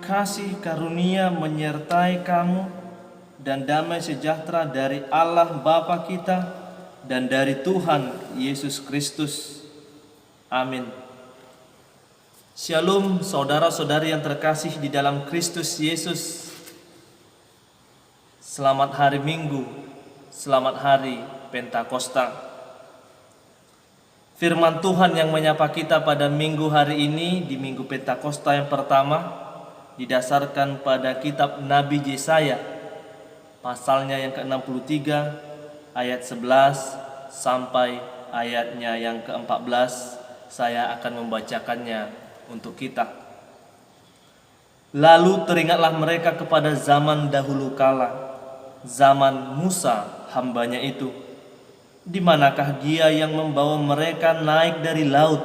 kasih karunia menyertai kamu dan damai sejahtera dari Allah Bapa kita dan dari Tuhan Yesus Kristus. Amin. Shalom saudara-saudari yang terkasih di dalam Kristus Yesus. Selamat hari Minggu, selamat hari Pentakosta. Firman Tuhan yang menyapa kita pada minggu hari ini di Minggu Pentakosta yang pertama didasarkan pada kitab Nabi Yesaya, pasalnya yang ke-63 ayat 11 sampai ayatnya yang ke-14. Saya akan membacakannya untuk kita. Lalu teringatlah mereka kepada zaman dahulu kala, zaman Musa hambanya itu. Di manakah dia yang membawa mereka naik dari laut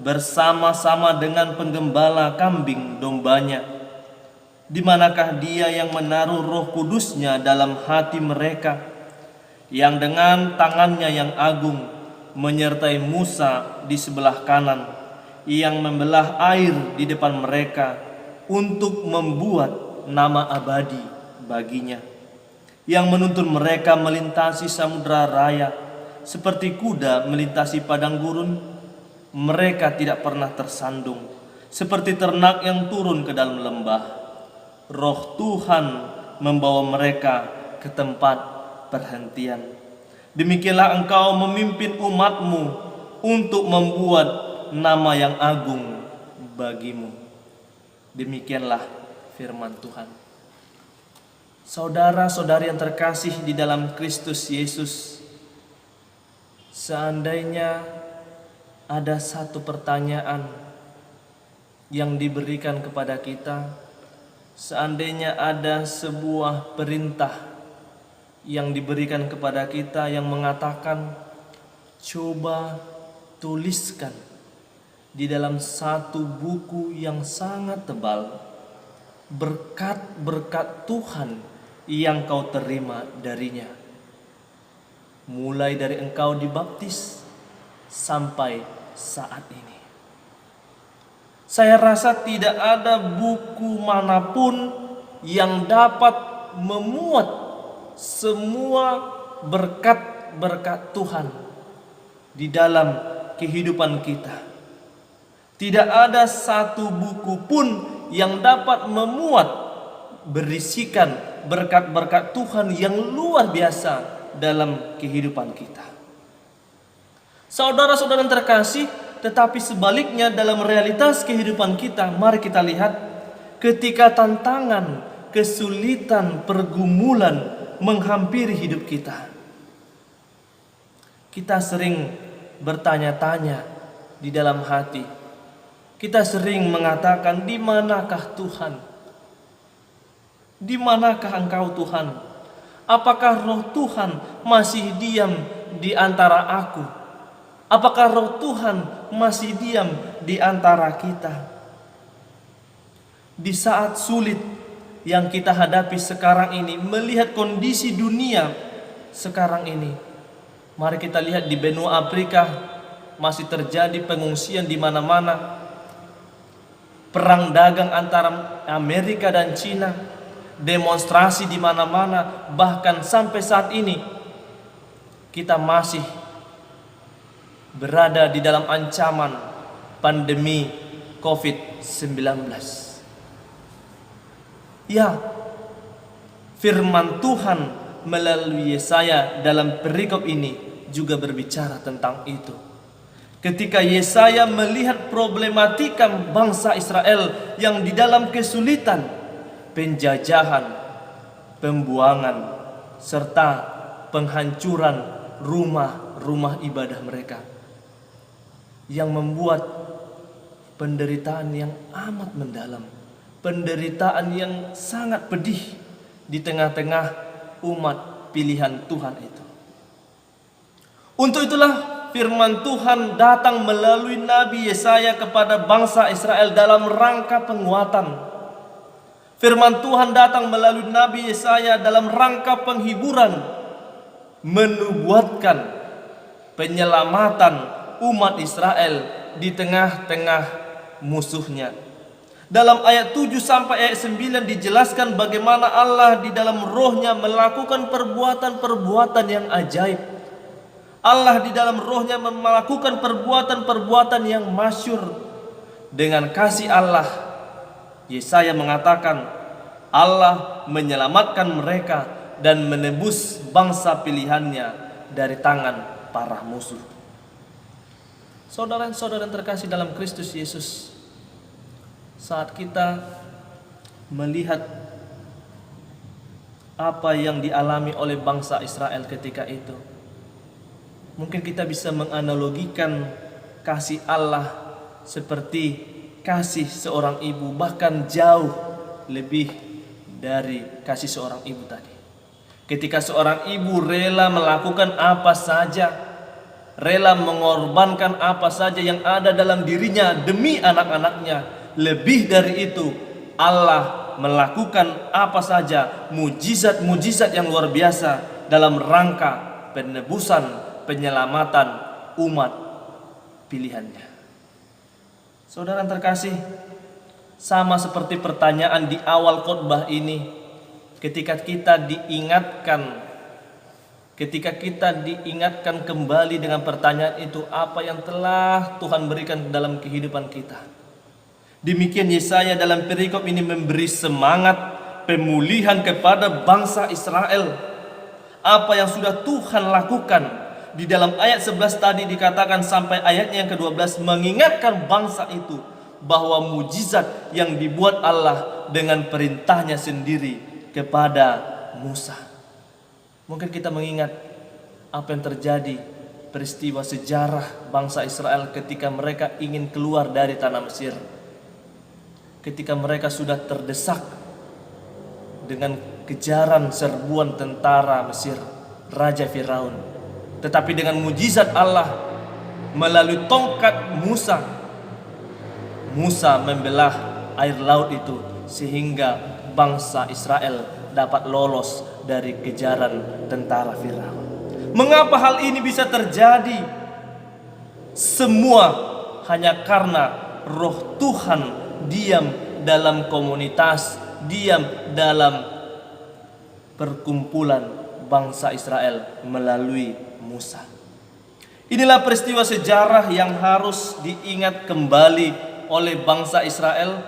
bersama-sama dengan penggembala kambing dombanya? Di manakah dia yang menaruh Roh Kudusnya dalam hati mereka, yang dengan tangannya yang agung menyertai Musa di sebelah kanan, yang membelah air di depan mereka untuk membuat nama abadi baginya, yang menuntun mereka melintasi samudra raya seperti kuda melintasi padang gurun. Mereka tidak pernah tersandung seperti ternak yang turun ke dalam lembah. Roh Tuhan membawa mereka ke tempat perhentian. Demikianlah engkau memimpin umatmu untuk membuat nama yang agung bagimu. Demikianlah firman Tuhan. Saudara-saudari yang terkasih di dalam Kristus Yesus, seandainya ada satu pertanyaan yang diberikan kepada kita, seandainya ada sebuah perintah yang diberikan kepada kita yang mengatakan, coba tuliskan di dalam satu buku yang sangat tebal berkat-berkat Tuhan yang kau terima darinya, mulai dari engkau dibaptis sampai saat ini. Saya rasa tidak ada buku manapun yang dapat memuat semua berkat-berkat Tuhan di dalam kehidupan kita. Tidak ada satu buku pun yang dapat memuat berisikan berkat-berkat Tuhan yang luar biasa dalam kehidupan kita. Saudara-saudara yang terkasih, tetapi sebaliknya dalam realitas kehidupan kita, mari kita lihat ketika tantangan, kesulitan, pergumulan menghampiri hidup kita, kita sering bertanya-tanya di dalam hati. Kita sering mengatakan, di manakah Tuhan? Di manakah Engkau Tuhan? Apakah Roh Tuhan masih diam di antara aku? Apakah Roh Tuhan masih diam di antara kita? Di saat sulit yang kita hadapi sekarang ini, melihat kondisi dunia sekarang ini, mari kita lihat di benua Afrika masih terjadi pengungsian di mana-mana. Perang dagang antara Amerika dan Cina, demonstrasi di mana-mana, bahkan sampai saat ini kita masih berada di dalam ancaman pandemi COVID-19. Ya, firman Tuhan melalui Yesaya dalam perikop ini juga berbicara tentang itu. Ketika Yesaya melihat problematika bangsa Israel yang di dalam kesulitan, penjajahan, pembuangan, serta penghancuran rumah-rumah ibadah mereka, yang membuat penderitaan yang amat mendalam, penderitaan yang sangat pedih di tengah-tengah umat pilihan Tuhan itu. Untuk itulah firman Tuhan datang melalui Nabi Yesaya kepada bangsa Israel dalam rangka penguatan. Firman Tuhan datang melalui Nabi Yesaya dalam rangka penghiburan, menubuatkan penyelamatan umat Israel di tengah-tengah musuhnya. Dalam ayat 7 sampai ayat 9 dijelaskan bagaimana Allah di dalam rohnya melakukan perbuatan-perbuatan yang ajaib. Allah di dalam rohnya melakukan perbuatan-perbuatan yang masyhur. Dengan kasih Allah, Yesaya mengatakan Allah menyelamatkan mereka dan menebus bangsa pilihannya dari tangan para musuh. Saudara-saudara terkasih dalam Kristus Yesus, saat kita melihat apa yang dialami oleh bangsa Israel ketika itu, mungkin kita bisa menganalogikan kasih Allah seperti kasih seorang ibu, bahkan jauh lebih dari kasih seorang ibu tadi. Ketika seorang ibu rela melakukan apa saja, rela mengorbankan apa saja yang ada dalam dirinya demi anak-anaknya, lebih dari itu Allah melakukan apa saja, mujizat-mujizat yang luar biasa dalam rangka penebusan, penyelamatan umat pilihannya. Saudara terkasih, sama seperti pertanyaan di awal khotbah ini, ketika kita diingatkan kembali dengan pertanyaan itu, apa yang telah Tuhan berikan dalam kehidupan kita. Demikian Yesaya dalam perikop ini memberi semangat pemulihan kepada bangsa Israel. Apa yang sudah Tuhan lakukan. Di dalam ayat 11 tadi dikatakan sampai ayatnya yang ke-12, mengingatkan bangsa itu bahwa mujizat yang dibuat Allah dengan perintahnya sendiri kepada Musa. Mungkin kita mengingat apa yang terjadi, peristiwa sejarah bangsa Israel ketika mereka ingin keluar dari tanah Mesir. Ketika mereka sudah terdesak dengan kejaran serbuan tentara Mesir, Raja Firaun. Tetapi dengan mujizat Allah melalui tongkat Musa membelah air laut itu sehingga bangsa Israel dapat lolos dari kejaran tentara Firaun. Mengapa hal ini bisa terjadi? Semua hanya karena roh Tuhan diam dalam komunitas, diam dalam perkumpulan bangsa Israel melalui Musa. Inilah peristiwa sejarah yang harus diingat kembali oleh bangsa Israel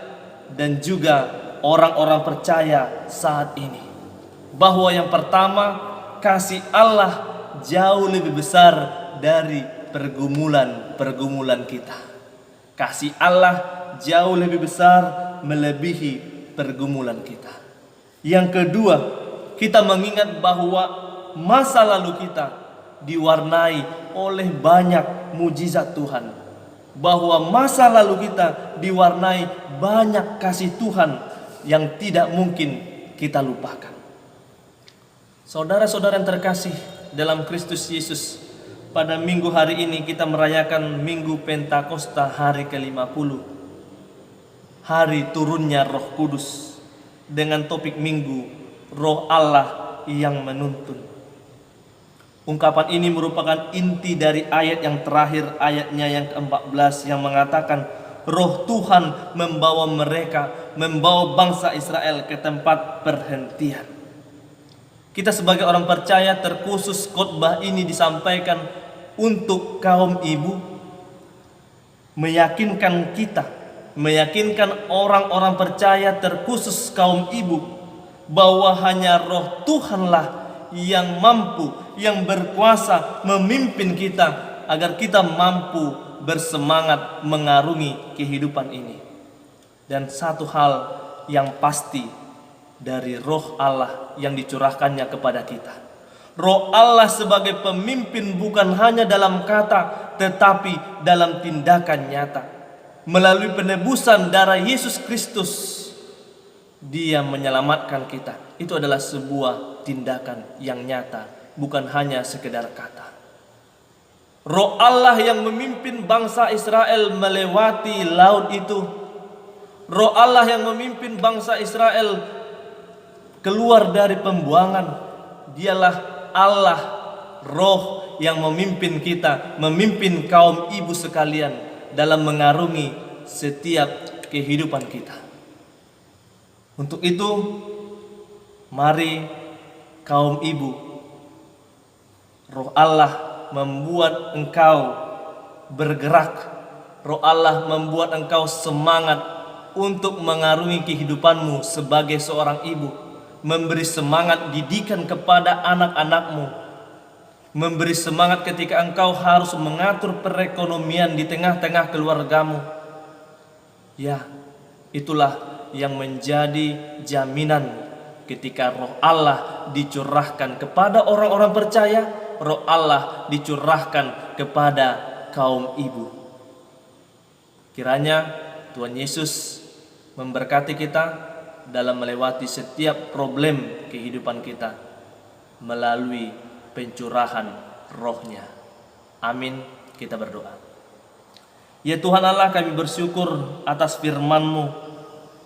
dan juga orang-orang percaya saat ini, bahwa yang pertama, kasih Allah jauh lebih besar dari pergumulan kita. Kasih Allah jauh lebih besar melebihi pergumulan kita. Yang kedua, kita mengingat bahwa masa lalu kita diwarnai oleh banyak mujizat Tuhan, bahwa masa lalu kita diwarnai banyak kasih Tuhan yang tidak mungkin kita lupakan. Saudara-saudara yang terkasih dalam Kristus Yesus, pada minggu hari ini kita merayakan Minggu Pentakosta hari ke-50, hari turunnya Roh Kudus, dengan topik minggu Roh Allah yang menuntun. Ungkapan ini merupakan inti dari ayat yang terakhir, ayatnya yang ke-14 yang mengatakan Roh Tuhan membawa bangsa Israel ke tempat perhentian. Kita sebagai orang percaya terkhusus khotbah ini disampaikan untuk kaum ibu, meyakinkan orang-orang percaya terkhusus kaum ibu bahwa hanya Roh Tuhanlah yang mampu, yang berkuasa memimpin kita agar kita mampu bersemangat mengarungi kehidupan ini. Dan satu hal yang pasti dari Roh Allah yang dicurahkannya kepada kita, Roh Allah sebagai pemimpin bukan hanya dalam kata tetapi dalam tindakan nyata. Melalui penebusan darah Yesus Kristus, Dia menyelamatkan kita. Itu adalah sebuah tindakan yang nyata, bukan hanya sekedar kata. Roh Allah yang memimpin bangsa Israel melewati laut itu. Roh Allah yang memimpin bangsa Israel keluar dari pembuangan. Dialah Allah, Roh yang memimpin kita, memimpin kaum ibu sekalian dalam mengarungi setiap kehidupan kita. Untuk itu, mari kaum ibu, Roh Allah membuat engkau bergerak. Roh Allah membuat engkau semangat untuk mengarungi kehidupanmu sebagai seorang ibu, memberi semangat didikan kepada anak-anakmu, memberi semangat ketika engkau harus mengatur perekonomian di tengah-tengah keluargamu. Ya, itulah yang menjadi jaminan ketika Roh Allah dicurahkan kepada orang-orang percaya, Roh Allah dicurahkan kepada kaum ibu. Kiranya Tuhan Yesus memberkati kita dalam melewati setiap problem kehidupan kita melalui pencurahan Roh-Nya. Amin. Kita berdoa. Ya Tuhan Allah, kami bersyukur atas firman-Mu,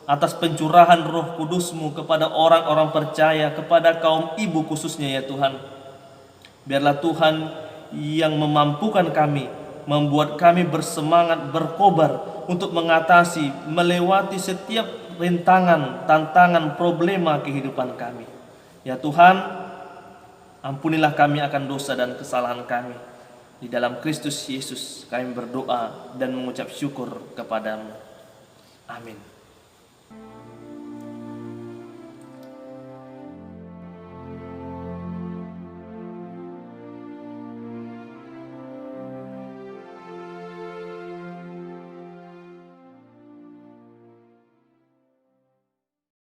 atas pencurahan Roh Kudus-Mu kepada orang-orang percaya, kepada kaum ibu khususnya ya Tuhan. Biarlah Tuhan yang memampukan kami, membuat kami bersemangat, berkobar untuk mengatasi, melewati setiap rintangan, tantangan, problema kehidupan kami. Ya Tuhan, ampunilah kami akan dosa dan kesalahan kami. Di dalam Kristus Yesus kami berdoa dan mengucap syukur kepadamu. Amin.